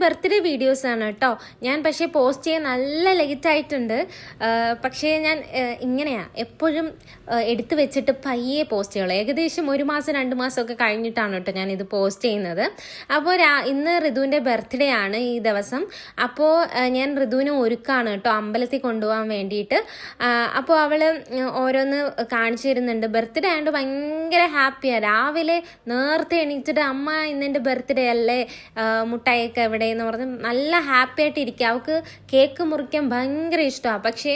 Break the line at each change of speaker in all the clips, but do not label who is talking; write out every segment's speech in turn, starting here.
Birthday വീഡിയോസാണ് കേട്ടോ. ഞാൻ പക്ഷേ പോസ്റ്റ് ചെയ്യാൻ നല്ല ലേറ്റ് ആയിട്ടുണ്ട്. പക്ഷേ ഞാൻ ഇങ്ങനെയാണ് എപ്പോഴും എടുത്തു വെച്ചിട്ട് പയ്യെ പോസ്റ്റ് ചെയ്യുള്ളൂ. ഏകദേശം 1 മാസം 2 മാസമൊക്കെ കഴിഞ്ഞിട്ടാണ് കേട്ടോ ഞാനിത് പോസ്റ്റ് ചെയ്യുന്നത്. അപ്പോൾ ഇന്ന് ഋതുവിൻ്റെ ബർത്ത്ഡേ ആണ് ഈ ദിവസം. അപ്പോൾ ഞാൻ ഋതുവിനെ ഒരുക്കാണ് കേട്ടോ അമ്പലത്തിൽ കൊണ്ടുപോകാൻ വേണ്ടിയിട്ട്. അപ്പോൾ അവൾ ഓരോന്ന് കാണിച്ചു തരുന്നുണ്ട്. ബർത്ത്ഡേ ആയതുകൊണ്ട് ഭയങ്കര ഹാപ്പിയാണ്. രാവിലെ നേരത്തെ എണീറ്റിട്ട് അമ്മ ഇന്നെൻ്റെ ബർത്ത്ഡേ അല്ലേ, മുട്ടായിയൊക്കെ എവിടെയെന്ന് പറഞ്ഞ് നല്ല ഹാപ്പി ആയിട്ട് ഇരിക്കുക. അവൾക്ക് കേക്ക് മുറിക്കാൻ ഭയങ്കര ഇഷ്ടമാണ്. പക്ഷേ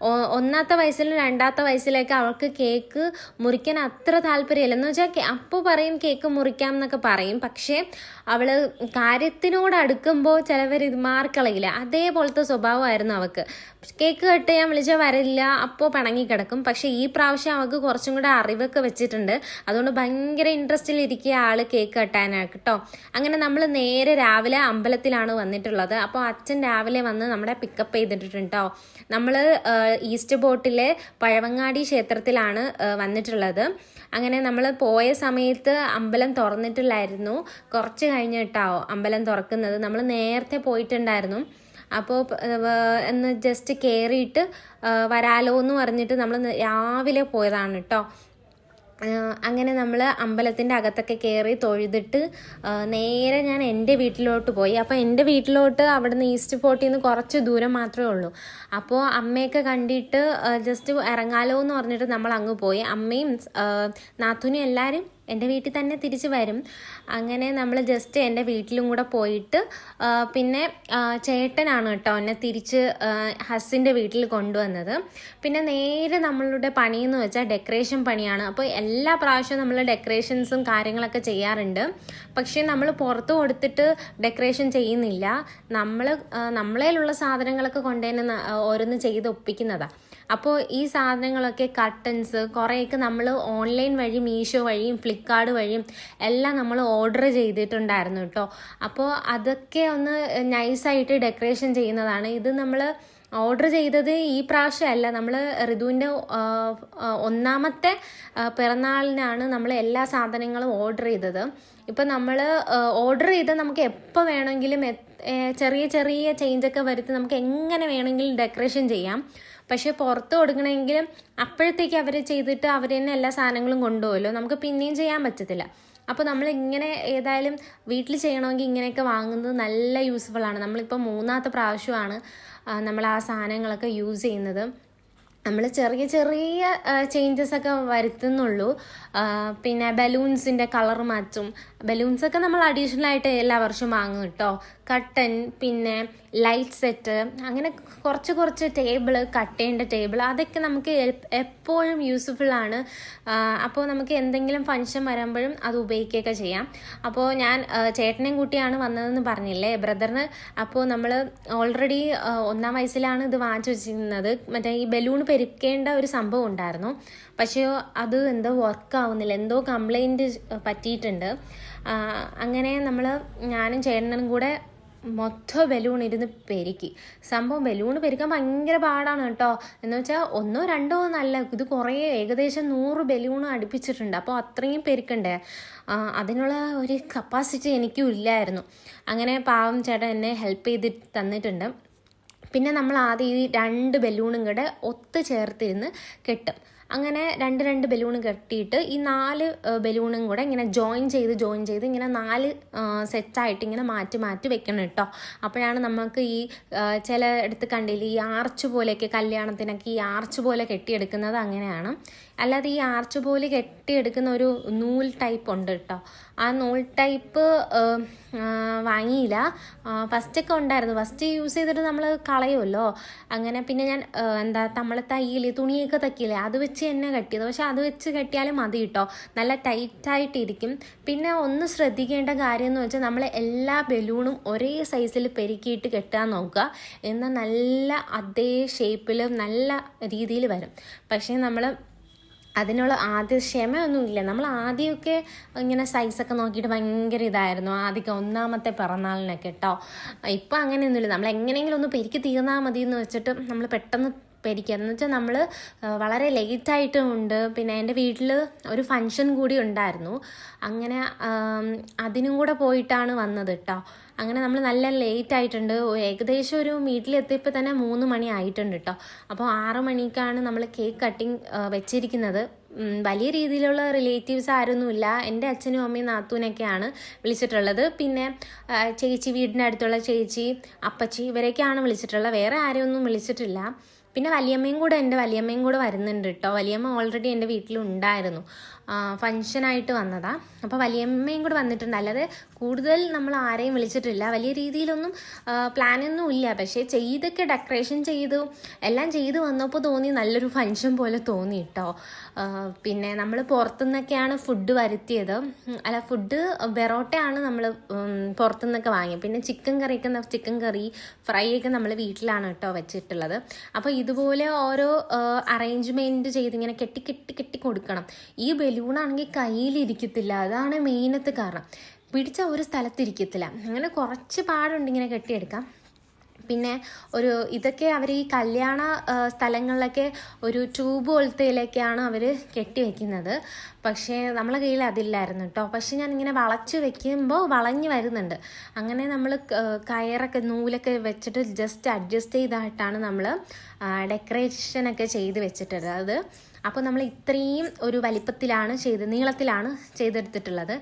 1ാമത്തെ വയസ്സിലും 2ാമത്തെ വയസ്സിലേക്ക് അവൾക്ക് കേക്ക് മുറിക്കാൻ അത്ര താല്പര്യമില്ല. എന്ന് വെച്ചാൽ അപ്പോൾ പറയും കേക്ക് മുറിക്കാം എന്നൊക്കെ പറയും. പക്ഷേ അവൾ കാര്യത്തിനോട് അടുക്കുമ്പോൾ ചിലവർ ഇത് മാറിക്കളയില്ല. അതേപോലത്തെ സ്വഭാവമായിരുന്നു അവൾക്ക്. കേക്ക് കട്ട് ചെയ്യാൻ വിളിച്ചാൽ വരില്ല, അപ്പോൾ പിണങ്ങി കിടക്കും. പക്ഷേ ഈ പ്രാവശ്യം അവൾക്ക് കുറച്ചും കൂടെ അറിവൊക്കെ വെച്ചിട്ടുണ്ട്. അതുകൊണ്ട് ഭയങ്കര ഇൻട്രസ്റ്റിലിരിക്കുക ആൾ കേക്ക് കട്ടാനാണ് കേട്ടോ. അങ്ങനെ നമ്മൾ നേരെ രാവിലെ അമ്പലത്തിലാണ് വന്നിട്ടുള്ളത്. അപ്പോൾ അച്ഛൻ രാവിലെ വന്ന് നമ്മളെ പിക്കപ്പ് ചെയ്തിട്ടുണ്ട് കേട്ടോ. നമ്മൾ ഈസ്റ്റ് ബോട്ടിലെ പഴവങ്ങാടി ക്ഷേത്രത്തിലാണ് വന്നിട്ടുള്ളത്. അങ്ങനെ നമ്മൾ പോയ സമയത്ത് അമ്പലം തുറന്നിട്ടില്ലായിരുന്നു. കുറച്ച് കഴിഞ്ഞിട്ടാവോ അമ്പലം തുറക്കുന്നത്. നമ്മൾ നേരത്തെ പോയിട്ടുണ്ടായിരുന്നു. അപ്പോൾ ഒന്ന് ജസ്റ്റ് കയറിയിട്ട് വരാലോ എന്ന് പറഞ്ഞിട്ട് നമ്മൾ രാവിലെ പോയതാണ് കേട്ടോ. അങ്ങനെ നമ്മൾ അമ്പലത്തിൻ്റെ അകത്തൊക്കെ കയറി തൊഴുതിട്ട് നേരെ ഞാൻ എൻ്റെ വീട്ടിലോട്ട് പോയി. അപ്പോൾ എൻ്റെ വീട്ടിലോട്ട് അവിടുന്ന് ഈസ്റ്റ് ഫോർട്ടിൽ നിന്ന് കുറച്ച് ദൂരം മാത്രമേ ഉള്ളൂ. അപ്പോൾ അമ്മയൊക്കെ കണ്ടിട്ട് ജസ്റ്റ് ഇറങ്ങാലോ എന്ന് പറഞ്ഞിട്ട് നമ്മൾ അങ്ങ് പോയി. അമ്മയും നാത്തൂനും എല്ലാവരും എൻ്റെ വീട്ടിൽ തന്നെ തിരിച്ച് വരും. അങ്ങനെ നമ്മൾ ജസ്റ്റ് എൻ്റെ വീട്ടിലും കൂടെ പോയിട്ട് പിന്നെ ചേട്ടനാണ് കേട്ടോ എന്നെ തിരിച്ച് ഹസ്സിൻ്റെ വീട്ടിൽ കൊണ്ടുവന്നത്. പിന്നെ നേരെ നമ്മളുടെ പണിയെന്ന് വെച്ചാൽ ഡെക്കറേഷൻ പണിയാണ്. അപ്പോൾ എല്ലാ പ്രാവശ്യവും നമ്മൾ ഡെക്കറേഷൻസും കാര്യങ്ങളൊക്കെ ചെയ്യാറുണ്ട്. പക്ഷേ നമ്മൾ പുറത്ത് കൊടുത്തിട്ട് ഡെക്കറേഷൻ ചെയ്യുന്നില്ല. നമ്മളേലുള്ള സാധനങ്ങളൊക്കെ കൊണ്ടുതന്നെ ഓരോന്ന് ചെയ്ത് ഒപ്പിക്കുന്നതാണ്. അപ്പോൾ ഈ സാധനങ്ങളൊക്കെ കർട്ടൻസ് കുറേയൊക്കെ നമ്മൾ ഓൺലൈൻ വഴി മീഷോ വഴിയും ഫ്ലിപ്കാർട്ട് വഴിയും എല്ലാം നമ്മൾ ഓർഡർ ചെയ്തിട്ടുണ്ടായിരുന്നു കേട്ടോ. അപ്പോൾ അതൊക്കെ ഒന്ന് നൈസായിട്ട് ഡെക്കറേഷൻ ചെയ്യുന്നതാണ്. ഇത് നമ്മൾ ഓർഡർ ചെയ്തത് ഈ പ്രാവശ്യമല്ല, നമ്മൾ ഋതുവിൻ്റെ 1ാമത്തെ പിറന്നാളിനാണ് നമ്മൾ എല്ലാ സാധനങ്ങളും ഓർഡർ ചെയ്തത്. ഇപ്പം നമ്മൾ ഓർഡർ ചെയ്ത് നമുക്ക് എപ്പോൾ വേണമെങ്കിലും ചെറിയ ചെറിയ ചേഞ്ചൊക്കെ വരുത്തി നമുക്ക് എങ്ങനെ വേണമെങ്കിലും ഡെക്കറേഷൻ ചെയ്യാം. പക്ഷേ പുറത്ത് കൊടുക്കണമെങ്കിലും അപ്പോഴത്തേക്ക് അവർ ചെയ്തിട്ട് അവർ തന്നെ എല്ലാ സാധനങ്ങളും കൊണ്ടുപോകുമല്ലോ, നമുക്ക് പിന്നെയും ചെയ്യാൻ പറ്റത്തില്ല. അപ്പോൾ നമ്മൾ ഇങ്ങനെ ഏതായാലും വീട്ടിൽ ചെയ്യണമെങ്കിൽ ഇങ്ങനെയൊക്കെ വാങ്ങുന്നത് നല്ല യൂസ്ഫുള്ളാണ്. നമ്മളിപ്പോൾ 3ാമത്തെ പ്രാവശ്യമാണ് നമ്മൾ ആ സാധനങ്ങളൊക്കെ യൂസ് ചെയ്യുന്നത്. നമ്മൾ ചെറിയ ചെറിയ ചേഞ്ചസൊക്കെ വരുത്തുന്നുള്ളൂ. പിന്നെ ബലൂൺസിൻ്റെ കളർ മാറ്റും. ബലൂൺസൊക്കെ നമ്മൾ അഡീഷണലായിട്ട് എല്ലാ വർഷവും വാങ്ങും കേട്ടോ. കട്ടൻ, പിന്നെ ലൈറ്റ് സെറ്റ്, അങ്ങനെ കുറച്ച് ടേബിള്, കട്ട് ചെയ്യേണ്ട ടേബിൾ, അതൊക്കെ നമുക്ക് എപ്പോഴും യൂസ്ഫുള്ളാണ്. അപ്പോൾ നമുക്ക് എന്തെങ്കിലും ഫങ്ഷൻ വരുമ്പോഴും അത് ഉപയോഗിക്കുകയൊക്കെ ചെയ്യാം. അപ്പോൾ ഞാൻ ചേട്ടനെയും കൂട്ടിയാണ് വന്നതെന്ന് പറഞ്ഞില്ലേ, ബ്രദറിന്. അപ്പോൾ നമ്മൾ ഓൾറെഡി 1ാം വയസ്സിലാണ് ഇത് വാങ്ങിച്ചു വെച്ചിരുന്നത്. മറ്റേ ഈ ബലൂൺ പെരുക്കേണ്ട ഒരു സംഭവം ഉണ്ടായിരുന്നു. പക്ഷേ അത് എന്തോ വർക്കാവുന്നില്ല, എന്തോ കംപ്ലൈൻറ്റ് പറ്റിയിട്ടുണ്ട്. അങ്ങനെ ഞാനും ചേട്ടനും കൂടെ മൊത്തം ബലൂൺ ഇരുന്ന് പെരുക്കി. സംഭവം ബലൂൺ പെരുക്കാൻ ഭയങ്കര പാടാണ് കേട്ടോ. എന്ന് വെച്ചാൽ 1ഓ 2ഓ എന്നല്ല, ഇത് കുറേ ഏകദേശം 100 ബലൂൺ അടുപ്പിച്ചിട്ടുണ്ട്. അപ്പോൾ അത്രയും പെരുക്കണ്ടേ, അതിനുള്ള ഒരു കപ്പാസിറ്റി എനിക്കും ഇല്ലായിരുന്നു. അങ്ങനെ പാവം ചേട്ടൻ എന്നെ ഹെൽപ്പ് ചെയ്ത് തന്നിട്ടുണ്ട്. പിന്നെ നമ്മൾ ആദ്യം ഈ 2 ബലൂണും കൂടെ ഒത്ത് ചേർത്തിരുന്ന് കെട്ടും. അങ്ങനെ 2 ബലൂൺ കെട്ടിയിട്ട് ഈ 4 ബലൂണും കൂടെ ഇങ്ങനെ ജോയിൻ ചെയ്ത് ഇങ്ങനെ 4 സെറ്റായിട്ട് ഇങ്ങനെ മാറ്റി വെക്കണം കേട്ടോ. അപ്പോഴാണ് നമുക്ക് ഈ ചില ഇടത്ത് കണ്ടില്ല, ഈ ആർച്ച് പോലെയൊക്കെ കല്യാണത്തിനൊക്കെ ഈ ആർച്ച് പോലെ കെട്ടിയെടുക്കുന്നത് അങ്ങനെയാണ്. അല്ലാതെ ഈ ആർച്ച് പോലെ കെട്ടിയെടുക്കുന്ന ഒരു നൂൽ ടൈപ്പ് ഉണ്ട് കേട്ടോ. ആ നൂൽ ടൈപ്പ് വാങ്ങിയില്ല. ഫസ്റ്റൊക്കെ ഉണ്ടായിരുന്നു. ഫസ്റ്റ് യൂസ് ചെയ്തിട്ട് നമ്മൾ കളയുമല്ലോ. അങ്ങനെ പിന്നെ ഞാൻ നമ്മൾ തയ്യില്ലേ, തുണിയൊക്കെ തയ്ക്കില്ലേ, അത് വെച്ച് തന്നെ കെട്ടിയത്. പക്ഷെ അത് വെച്ച് കെട്ടിയാലും മതി കേട്ടോ, നല്ല ടൈറ്റായിട്ടിരിക്കും. പിന്നെ ഒന്ന് ശ്രദ്ധിക്കേണ്ട കാര്യം എന്ന് വെച്ചാൽ നമ്മൾ എല്ലാ ബലൂണും ഒരേ സൈസിൽ പെരുക്കിയിട്ട് കെട്ടാൻ നോക്കുക. എന്നാൽ നല്ല അതേ ഷേപ്പിൽ നല്ല രീതിയിൽ വരും. പക്ഷേ നമ്മൾ അതിനുള്ള ക്ഷമയൊന്നുമില്ല. നമ്മൾ ആദ്യമൊക്കെ ഇങ്ങനെ സൈസൊക്കെ നോക്കിയിട്ട് ഭയങ്കര ഇതായിരുന്നു ആദ്യമൊക്കെ 1ാമത്തെ പിറന്നാളിനൊക്കെ കേട്ടോ. ഇപ്പം അങ്ങനെയൊന്നുമില്ല. നമ്മൾ എങ്ങനെയെങ്കിലും ഒന്ന് പെരുക്കി തീർന്നാൽ മതി എന്ന് വെച്ചിട്ട് നമ്മൾ പെട്ടെന്ന് പേടിക്കാതെ എന്ന് വെച്ചാൽ നമ്മൾ വളരെ ലേറ്റായിട്ടും ഉണ്ട്. പിന്നെ എൻ്റെ വീട്ടിൽ ഒരു ഫങ്ഷൻ കൂടി ഉണ്ടായിരുന്നു. അങ്ങനെ അതിനും കൂടെ പോയിട്ടാണ് വന്നത് കേട്ടോ. അങ്ങനെ നമ്മൾ നല്ല ലേറ്റ് ആയിട്ടുണ്ട്. ഏകദേശം ഒരു വീട്ടിലെത്തിയപ്പോൾ തന്നെ 3 മണി ആയിട്ടുണ്ട് കേട്ടോ. അപ്പോൾ 6 മണിക്കാണ് നമ്മൾ കേക്ക് കട്ടിങ് വെച്ചിരിക്കുന്നത്. വലിയ രീതിയിലുള്ള റിലേറ്റീവ്സ് ആരൊന്നുമില്ല. എൻ്റെ അച്ഛനും അമ്മയും നാത്തൂനൊക്കെയാണ് വിളിച്ചിട്ടുള്ളത്. പിന്നെ ചേച്ചി, വീടിൻ്റെ അടുത്തുള്ള ചേച്ചി, അപ്പച്ചി, ഇവരൊക്കെയാണ് വിളിച്ചിട്ടുള്ളത്. വേറെ ആരെയൊന്നും വിളിച്ചിട്ടില്ല. പിന്നെ എൻ്റെ വലിയമ്മയും കൂടെ വരുന്നുണ്ട് കേട്ടോ. വലിയമ്മ ഓൾറെഡി എൻ്റെ വീട്ടിലുണ്ടായിരുന്നു, ഫങ്ഷനായിട്ട് വന്നതാ. അപ്പോൾ വലിയമ്മയും കൂടെ വന്നിട്ടുണ്ട്. അല്ലാതെ കൂടുതൽ നമ്മൾ ആരെയും വിളിച്ചിട്ടില്ല. വലിയ രീതിയിലൊന്നും പ്ലാനൊന്നും ഇല്ല. പക്ഷേ ഡെക്കറേഷൻ എല്ലാം ചെയ്തു വന്നപ്പോൾ തോന്നി നല്ലൊരു ഫങ്ഷൻ പോലെ തോന്നി കേട്ടോ. പിന്നെ നമ്മൾ പുറത്തുനിന്നൊക്കെയാണ് ഫുഡ് വരുത്തിയത്. ഫുഡ് ബെറോട്ടയാണ് നമ്മൾ പുറത്തുനിന്നൊക്കെ വാങ്ങിയത്. പിന്നെ ചിക്കൻ കറി ഫ്രൈ ഒക്കെ നമ്മൾ വീട്ടിലാണ് കേട്ടോ വെച്ചിട്ടുള്ളത്. അപ്പോൾ ഇതുപോലെ ഓരോ അറേഞ്ച്മെൻറ്റ് ചെയ്ത് ഇങ്ങനെ കെട്ടി കൊടുക്കണം. ഈ ബലൂണാണെങ്കിൽ കയ്യിലിരിക്കത്തില്ല. അതാണ് മെയിനത്തെ കാരണം. പിടിച്ച ഒരു സ്ഥലത്തിരിക്കത്തില്ല. അങ്ങനെ കുറച്ച് പാടുണ്ട് ഇങ്ങനെ കെട്ടിയെടുക്കാം. പിന്നെ ഇതൊക്കെ അവർ ഈ കല്യാണ സ്ഥലങ്ങളിലൊക്കെ ഒരു ട്യൂബ് പോലത്തേലൊക്കെയാണ് അവർ കെട്ടി വെക്കുന്നത്. പക്ഷേ നമ്മളെ കയ്യിൽ അതില്ലായിരുന്നു കേട്ടോ. പക്ഷെ ഞാനിങ്ങനെ വളച്ച് വെക്കുമ്പോൾ വളഞ്ഞ് വരുന്നുണ്ട്. അങ്ങനെ നമ്മൾ കയറൊക്കെ നൂലൊക്കെ വെച്ചിട്ട് ജസ്റ്റ് അഡ്ജസ്റ്റ് ചെയ്തായിട്ടാണ് നമ്മൾ ഡെക്കറേഷനൊക്കെ ചെയ്ത് വെച്ചിട്ടുള്ളത്. അപ്പോൾ നമ്മൾ ഇത്രയും ഒരു വലിപ്പത്തിലാണ് നീളത്തിലാണ് ചെയ്തെടുത്തിട്ടുള്ളത്.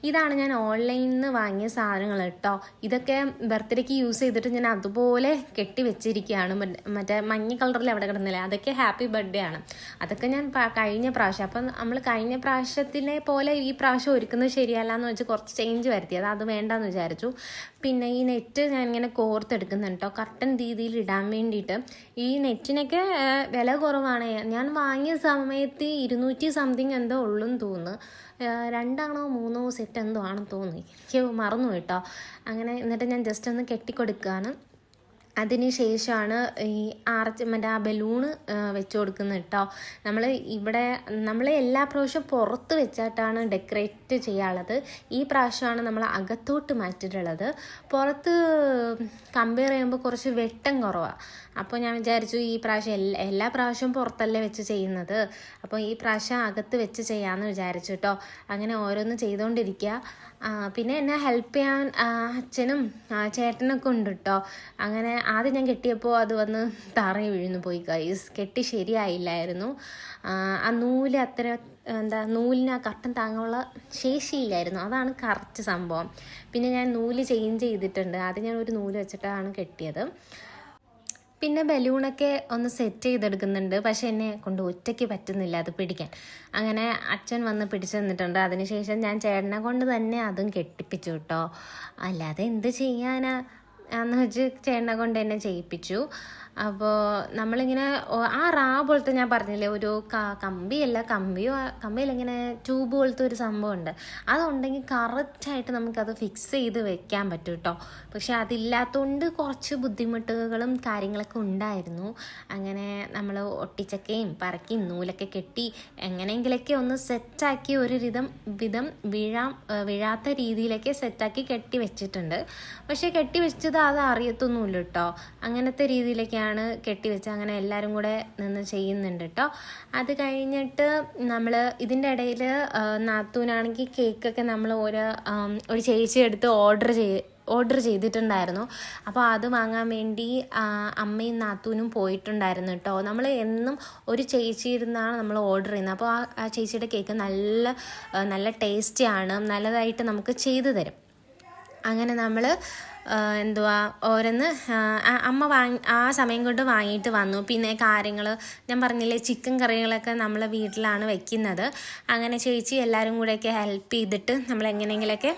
ഇതാണ് ഞാൻ ഓൺലൈനിൽ നിന്ന് വാങ്ങിയ സാധനങ്ങൾ കേട്ടോ. ഇതൊക്കെ ബർത്ത്ഡേക്ക് യൂസ് ചെയ്തിട്ട് ഞാൻ അതുപോലെ കെട്ടി വെച്ചിരിക്കുകയാണ്. മറ്റേ മഞ്ഞ കളറിൽ അവിടെ കിടന്നില്ല, അതൊക്കെ ഹാപ്പി ബർത്ത്ഡേ ആണ്. അതൊക്കെ ഞാൻ കഴിഞ്ഞ പ്രാവശ്യം, അപ്പം നമ്മൾ കഴിഞ്ഞ പ്രാവശ്യത്തിനെ പോലെ ഈ പ്രാവശ്യം ഒരുക്കുന്നത് ശരിയല്ല എന്ന് വെച്ച് കുറച്ച് ചേഞ്ച് വരുത്തിയത്. അത് വേണ്ടെന്ന് വിചാരിച്ചു. പിന്നെ ഈ നെറ്റ് ഞാൻ ഇങ്ങനെ കോർത്തെടുക്കുന്നുണ്ട് കേട്ടോ, കർട്ടൻ രീതിയിൽ ഇടാൻ വേണ്ടിയിട്ട്. ഈ നെറ്റിനൊക്കെ വില കുറവാണ്. ഞാൻ വാങ്ങിയ സമയത്ത് 200 സംതിങ് എന്തോ ഉള്ളൂന്ന് തോന്നുന്നു. 2 ആണോ 3 സെറ്റ് എന്തോ ആണെന്ന് തോന്നി, എനിക്ക് മറന്നു കേട്ടോ. അങ്ങനെ എന്നിട്ട് ഞാൻ ജസ്റ്റ് ഒന്ന് കെട്ടിക്കൊടുക്കുകയാണ്. അതിന് ശേഷമാണ് ഈ മറ്റേ ആ ബലൂണ് വെച്ച് കൊടുക്കുന്നത് കേട്ടോ. നമ്മൾ എല്ലാ പ്രാവശ്യവും പുറത്ത് വെച്ചിട്ടാണ് ഡെക്കറേറ്റ് ചെയ്യാനുള്ളത്. ഈ പ്രാവശ്യമാണ് നമ്മൾ അകത്തോട്ട് മാറ്റിയിട്ടുള്ളത്. പുറത്ത് കമ്പയർ ചെയ്യുമ്പോൾ കുറച്ച് വെട്ടം കുറവാണ്. അപ്പോൾ ഞാൻ വിചാരിച്ചു ഈ പ്രാവശ്യം എല്ലാ പ്രാവശ്യവും പുറത്തല്ലേ വെച്ച് ചെയ്യുന്നത്, അപ്പോൾ ഈ പ്രാവശ്യം അകത്ത് വെച്ച് ചെയ്യാമെന്ന് വിചാരിച്ചു കേട്ടോ. അങ്ങനെ ഓരോന്ന് ചെയ്തുകൊണ്ടിരിക്കുക. പിന്നെ എന്നെ ഹെൽപ്പ് ചെയ്യാൻ അച്ഛനും ചേട്ടനൊക്കെ ഉണ്ട് കേട്ടോ. അങ്ങനെ ആദ്യം ഞാൻ കെട്ടിയപ്പോൾ അത് വന്ന് തറയിൽ വീഴുന്നു പോയി ഗൈസ്. കെട്ടി ശരിയായില്ലായിരുന്നു. ആ നൂല് നൂലിന് ആ കർട്ടൻ താങ്ങാനുള്ള ശേഷിയില്ലായിരുന്നു. അതാണ് കറക്റ്റ് സംഭവം. പിന്നെ ഞാൻ നൂല് ചേഞ്ച് ചെയ്തിട്ടുണ്ട്. ആദ്യം ഞാൻ ഒരു നൂല് വെച്ചിട്ടാണ് കെട്ടിയത്. പിന്നെ ബലൂണൊക്കെ ഒന്ന് സെറ്റ് ചെയ്തെടുക്കുന്നുണ്ട്. പക്ഷെ എന്നെ കൊണ്ട് ഒറ്റയ്ക്ക് പറ്റുന്നില്ല അത് പിടിക്കാൻ. അങ്ങനെ അച്ഛൻ വന്ന് പിടിച്ചു തന്നിട്ടുണ്ട്. അതിനുശേഷം ഞാൻ ചേട്ടനെ കൊണ്ട് തന്നെ അതും കെട്ടിപ്പിച്ചു കേട്ടോ. അല്ലാതെ എന്ത് ചെയ്യാനാ എന്ന് വെച്ച് ചേട്ടനെ കൊണ്ട് തന്നെ ചെയ്യിപ്പിച്ചു. അപ്പോൾ നമ്മളിങ്ങനെ റാ പോലത്തെ ഞാൻ പറഞ്ഞില്ലേ, ഒരു കമ്പിയിൽ ഇങ്ങനെ ട്യൂബ് പോലത്തെ ഒരു സംഭവമുണ്ട്. അതുണ്ടെങ്കിൽ കറക്റ്റായിട്ട് നമുക്കത് ഫിക്സ് ചെയ്ത് വെക്കാൻ പറ്റും കേട്ടോ. പക്ഷെ അതില്ലാത്തതുകൊണ്ട് കുറച്ച് ബുദ്ധിമുട്ടുകളും കാര്യങ്ങളൊക്കെ ഉണ്ടായിരുന്നു. അങ്ങനെ നമ്മൾ ഒട്ടിച്ചക്കയും പറക്കിയും നൂലൊക്കെ കെട്ടി എങ്ങനെയെങ്കിലൊക്കെ ഒന്ന് സെറ്റാക്കി ഒരു വിധം വീഴാത്ത രീതിയിലൊക്കെ സെറ്റാക്കി കെട്ടി വെച്ചിട്ടുണ്ട്. പക്ഷേ കെട്ടി വെച്ചത് അത് അറിയത്തൊന്നുമില്ല കേട്ടോ. അങ്ങനത്തെ രീതിയിലൊക്കെയാണ് കെട്ടിവെച്ച്. അങ്ങനെ എല്ലാവരും കൂടെ നിന്ന് ചെയ്യുന്നുണ്ട് കേട്ടോ. അത് കഴിഞ്ഞിട്ട് നമ്മൾ ഇതിൻ്റെ ഇടയിൽ നാത്തൂനാണെങ്കിൽ കേക്കൊക്കെ നമ്മൾ ഒരു ചേച്ചി എടുത്ത് ഓർഡർ ചെയ്തിട്ടുണ്ടായിരുന്നു. അപ്പോൾ അത് വാങ്ങാൻ വേണ്ടി അമ്മയും നാത്തൂനും പോയിട്ടുണ്ടായിരുന്നു കേട്ടോ. നമ്മൾ എന്നും ഒരു ചേച്ചിയിരുന്നാണ് നമ്മൾ ഓർഡർ ചെയ്യുന്നത്. അപ്പോൾ ആ ചേച്ചിയുടെ കേക്ക് നല്ല ടേസ്റ്റിയാണ്, നല്ലതായിട്ട് നമുക്ക് ചെയ്തു തരും. അങ്ങനെ നമ്മൾ ഓരോന്ന് അമ്മ ആ സമയം കൊണ്ട് വാങ്ങിയിട്ട് വന്നു. പിന്നെ കാര്യങ്ങൾ ഞാൻ പറഞ്ഞില്ലേ, ചിക്കൻ കറികളൊക്കെ നമ്മളെ വീട്ടിലാണ് വെക്കുന്നത്. അങ്ങനെ ചേച്ചി എല്ലാവരും കൂടെയൊക്കെ ഹെൽപ്പ് ചെയ്തിട്ട് നമ്മൾ എങ്ങനെയെങ്കിലൊക്കെ.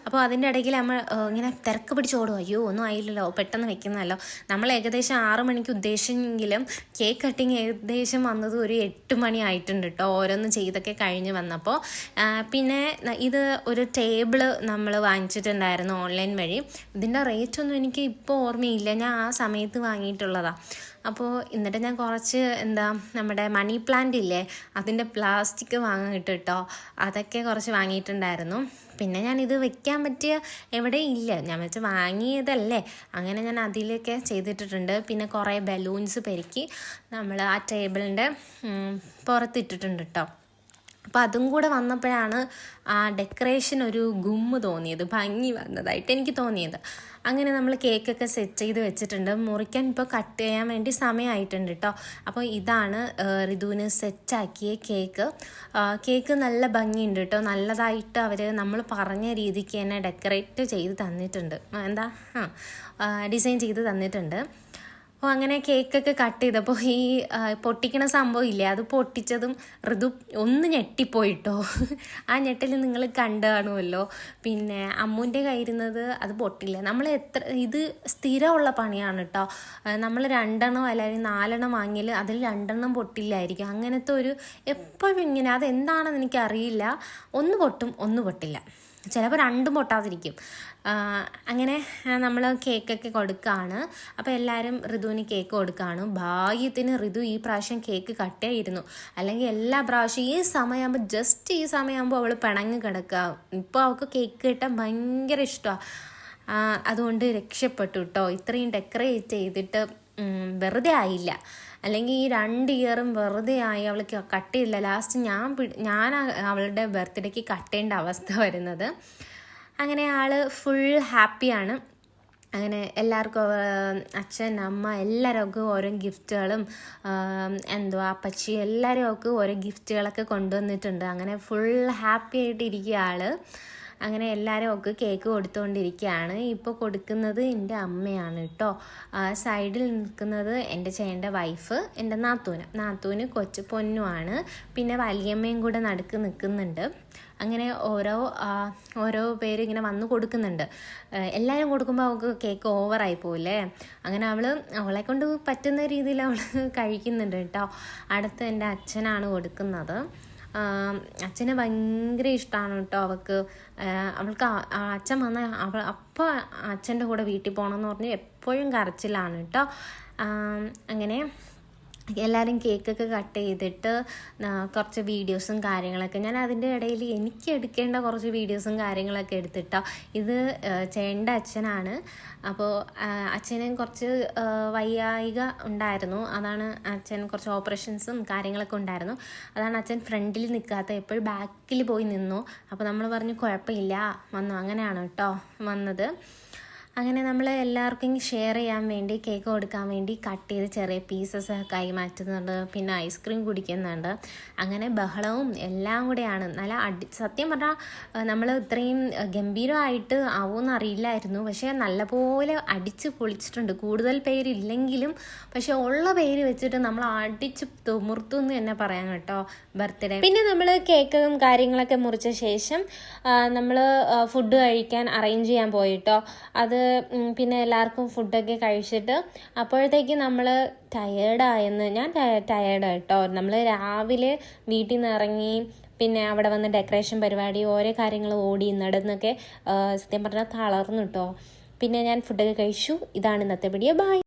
അപ്പോൾ അതിൻ്റെ ഇടയ്ക്ക് നമ്മൾ ഇങ്ങനെ തിരക്ക് പിടിച്ച് ഓടും. അയ്യോ ഒന്നും ആയില്ലല്ലോ, പെട്ടെന്ന് വെക്കുന്നതല്ലോ. നമ്മൾ ഏകദേശം 6 മണിക്ക് ഉദ്ദേശിച്ചെങ്കിലും കേക്ക് കട്ടിങ് ഏകദേശം വന്നത് ഒരു 8 മണി ആയിട്ടുണ്ട് കേട്ടോ, ഓരോന്ന് ചെയ്തൊക്കെ കഴിഞ്ഞ് വന്നപ്പോൾ. പിന്നെ ഇത് ഒരു ടേബിള് നമ്മൾ വാങ്ങിച്ചിട്ടുണ്ടായിരുന്നു ഓൺലൈൻ വഴി. ഇതിന് ഇതിൻ്റെ റേറ്റൊന്നും എനിക്ക് ഇപ്പോൾ ഓർമ്മയില്ല, ഞാൻ ആ സമയത്ത് വാങ്ങിയിട്ടുള്ളതാണ്. അപ്പോൾ എന്നിട്ട് ഞാൻ കുറച്ച് നമ്മുടെ മണി പ്ലാന്റ് ഇല്ലേ, അതിൻ്റെ പ്ലാസ്റ്റിക് വാങ്ങിയിട്ട് കേട്ടോ, അതൊക്കെ കുറച്ച് വാങ്ങിയിട്ടുണ്ടായിരുന്നു. പിന്നെ ഞാനിത് വെക്കാൻ പറ്റിയ എവിടെ ഇല്ല, ഞാൻ വെച്ച് വാങ്ങിയതല്ലേ, അങ്ങനെ ഞാൻ അതിലൊക്കെ ചെയ്തിട്ടിട്ടുണ്ട്. പിന്നെ കുറേ ബലൂൺസ് പെരുക്കി നമ്മൾ ആ ടേബിളിൻ്റെ പുറത്തിട്ടിട്ടുണ്ട് കേട്ടോ. അപ്പോൾ അതും കൂടെ വന്നപ്പോഴാണ് ആ ഡെക്കറേഷൻ ഒരു ഗുമ്മ് തോന്നിയത്, ഭംഗി വന്നതായിട്ട് എനിക്ക് തോന്നിയത്. അങ്ങനെ നമ്മൾ കേക്കൊക്കെ സെറ്റ് ചെയ്ത് വെച്ചിട്ടുണ്ട്. മുറിക്കാൻ ഇപ്പോൾ കട്ട് ചെയ്യാൻ വേണ്ടി സമയമായിട്ടുണ്ട് കേട്ടോ. അപ്പോൾ ഇതാണ് ഋതുവിന് സെറ്റാക്കിയ കേക്ക്. കേക്ക് നല്ല ഭംഗിയുണ്ട് കേട്ടോ, നല്ലതായിട്ട് അവർ നമ്മൾ പറഞ്ഞ രീതിക്ക് തന്നെ ഡെക്കറേറ്റ് ചെയ്ത് തന്നിട്ടുണ്ട്, ഡിസൈൻ ചെയ്ത് തന്നിട്ടുണ്ട്. അപ്പോൾ അങ്ങനെ കേക്കൊക്കെ കട്ട് ചെയ്തപ്പോൾ ഈ പൊട്ടിക്കണ സംഭവം ഇല്ലേ, അത് പൊട്ടിച്ചതും ഋതു ഒന്ന് ഞെട്ടിപ്പോയിട്ടോ. ആ ഞെട്ടൽ നിങ്ങൾ കണ്ടു കാണുമല്ലോ. പിന്നെ അമ്മുവിൻ്റെ കയ്യിരുന്നത് അത് പൊട്ടില്ല. നമ്മൾ ഇത് സ്ഥിരമുള്ള പണിയാണ് കേട്ടോ. നമ്മൾ 2 അല്ലെങ്കിൽ 4 വാങ്ങിയാൽ അതിൽ 2 പൊട്ടില്ലായിരിക്കും. അങ്ങനത്തെ ഒരു എപ്പോഴും ഇങ്ങനെ, അതെന്താണെന്ന് എനിക്കറിയില്ല. ഒന്ന് പൊട്ടും ഒന്ന് പൊട്ടില്ല, ചിലപ്പോൾ 2 പൊട്ടാതിരിക്കും. അങ്ങനെ നമ്മൾ കേക്കൊക്കെ കൊടുക്കുകയാണ്. അപ്പോൾ എല്ലാവരും ഋതുവിന് കേക്ക് കൊടുക്കുകയാണ്. ഭാഗ്യത്തിന് ഋതു ഈ പ്രാവശ്യം കേക്ക് കട്ട് ചെയ്തിരുന്നു, അല്ലെങ്കിൽ എല്ലാ പ്രാവശ്യം ഈ സമയമാകുമ്പോൾ ജസ്റ്റ് ഈ സമയമാകുമ്പോൾ അവൾ പിണങ്ങി കിടക്കുക. ഇപ്പോൾ അവൾക്ക് കേക്ക് കിട്ടാൻ ഭയങ്കര ഇഷ്ടമാണ്, അതുകൊണ്ട് രക്ഷപ്പെട്ടു കേട്ടോ. ഇത്രയും ഡെക്കറേറ്റ് ചെയ്തിട്ട് വെറുതെ ആയില്ല, അല്ലെങ്കിൽ ഈ 2 ഇയറും വെറുതെ ആയി. അവൾക്ക് കട്ട് ചെയ്യില്ല. ലാസ്റ്റ് ഞാൻ അവളുടെ ബർത്ത്ഡേക്ക് കട്ട് ചെയ്യേണ്ട അവസ്ഥ വരുന്നത്. അങ്ങനെ ആൾ ഫുൾ ഹാപ്പിയാണ്. അങ്ങനെ എല്ലാവർക്കും അച്ഛൻ അമ്മ എല്ലാവർക്കും ഓരോ ഗിഫ്റ്റുകളും അപ്പച്ചി എല്ലാവരും ഒക്കെ ഓരോ ഗിഫ്റ്റുകളൊക്കെ കൊണ്ടുവന്നിട്ടുണ്ട്. അങ്ങനെ ഫുൾ ഹാപ്പി ആയിട്ട് ഇരിക്കുക ആൾ. അങ്ങനെ എല്ലാവരും ഒക്കെ കേക്ക് കൊടുത്തുകൊണ്ടിരിക്കുകയാണ്. ഇപ്പോൾ കൊടുക്കുന്നത് എൻ്റെ അമ്മയാണ് കേട്ടോ. സൈഡിൽ നിൽക്കുന്നത് എൻ്റെ ചേട്ടൻ്റെ വൈഫ്, എൻ്റെ നാത്തൂന് കൊച്ചു പൊന്നുമാണ്. പിന്നെ വലിയമ്മയും കൂടെ നടുക്ക് നിൽക്കുന്നുണ്ട്. അങ്ങനെ ഓരോ പേര് ഇങ്ങനെ വന്ന് കൊടുക്കുന്നുണ്ട്. എല്ലാവരും കൊടുക്കുമ്പോൾ അവൾക്ക് കേക്ക് ഓവറായി പോവില്ലേ, അങ്ങനെ അവളെ കൊണ്ട് പറ്റുന്ന രീതിയിൽ അവൾ കഴിക്കുന്നുണ്ട് കേട്ടോ. അടുത്ത് എൻ്റെ അച്ഛനാണ് കൊടുക്കുന്നത്. അച്ഛന് ഭയങ്കര ഇഷ്ടമാണ് കേട്ടോ അവൾക്ക്. അച്ഛൻ വന്ന അപ്പോൾ അച്ഛൻ്റെ കൂടെ വീട്ടിൽ പോകണമെന്ന് പറഞ്ഞ് എപ്പോഴും കരച്ചിലാണ് കേട്ടോ. അങ്ങനെ എല്ലാവരും കേക്കൊക്കെ കട്ട് ചെയ്തിട്ട് കുറച്ച് വീഡിയോസും കാര്യങ്ങളൊക്കെ, ഞാൻ അതിൻ്റെ ഇടയിൽ എനിക്ക് എടുക്കേണ്ട കുറച്ച് വീഡിയോസും കാര്യങ്ങളൊക്കെ എടുത്തിട്ടോ. ഇത് ചേട്ടൻ്റെ അച്ഛനാണ്. അപ്പോൾ അച്ഛന് കുറച്ച് വയ്യായിക ഉണ്ടായിരുന്നു, അതാണ് അച്ഛൻ കുറച്ച് ഓപ്പറേഷൻസും കാര്യങ്ങളൊക്കെ ഉണ്ടായിരുന്നു. അതാണ് അച്ഛൻ ഫ്രണ്ടിൽ നിൽക്കാത്ത, എപ്പോഴും ബാക്കിൽ പോയി നിന്നു. അപ്പോൾ നമ്മൾ പറഞ്ഞു കുഴപ്പമില്ല വന്നു, അങ്ങനെയാണ് കേട്ടോ വന്നത്. അങ്ങനെ നമ്മൾ എല്ലാവർക്കും ഷെയർ ചെയ്യാൻ വേണ്ടി കേക്ക് കൊടുക്കാൻ വേണ്ടി കട്ട് ചെയ്ത് ചെറിയ പീസസ് കൈമാറ്റുന്നുണ്ട്. പിന്നെ ഐസ്ക്രീം കുടിക്കുന്നുണ്ട്. അങ്ങനെ ബഹളവും എല്ലാം കൂടെയാണ്. നല്ല സത്യം പറഞ്ഞാൽ നമ്മൾ ഇത്രയും ഗംഭീരമായിട്ട് ആവുമെന്ന് അറിയില്ലായിരുന്നു. പക്ഷേ നല്ലപോലെ അടിച്ച് പൊളിച്ചിട്ടുണ്ട്. കൂടുതൽ പേരില്ലെങ്കിലും പക്ഷെ ഉള്ള പേര് വെച്ചിട്ട് നമ്മൾ അടിച്ച് തുമുർത്തു എന്ന് തന്നെ പറയാം കേട്ടോ ബർത്ത്ഡേ. പിന്നെ നമ്മൾ കേക്കും കാര്യങ്ങളൊക്കെ മുറിച്ച ശേഷം നമ്മൾ ഫുഡ് കഴിക്കാൻ അറേഞ്ച് ചെയ്യാൻ പോയിട്ടോ. അത് പിന്നെ എല്ലാവർക്കും ഫുഡൊക്കെ കഴിച്ചിട്ട് അപ്പോഴത്തേക്ക് നമ്മൾ ടയേർഡായെന്ന്, ഞാൻ ടയേർഡാണ് കേട്ടോ. നമ്മൾ രാവിലെ വീട്ടിൽ നിന്ന് ഇറങ്ങി പിന്നെ അവിടെ വന്ന് ഡെക്കറേഷൻ പരിപാടി ഓരോ കാര്യങ്ങൾ ഓടി നടന്നൊക്കെ സത്യം പറഞ്ഞാൽ തളർന്നു കേട്ടോ. പിന്നെ ഞാൻ ഫുഡൊക്കെ കഴിച്ചു. ഇതാണ് ഇന്നത്തെ വീഡിയോ. ബൈ.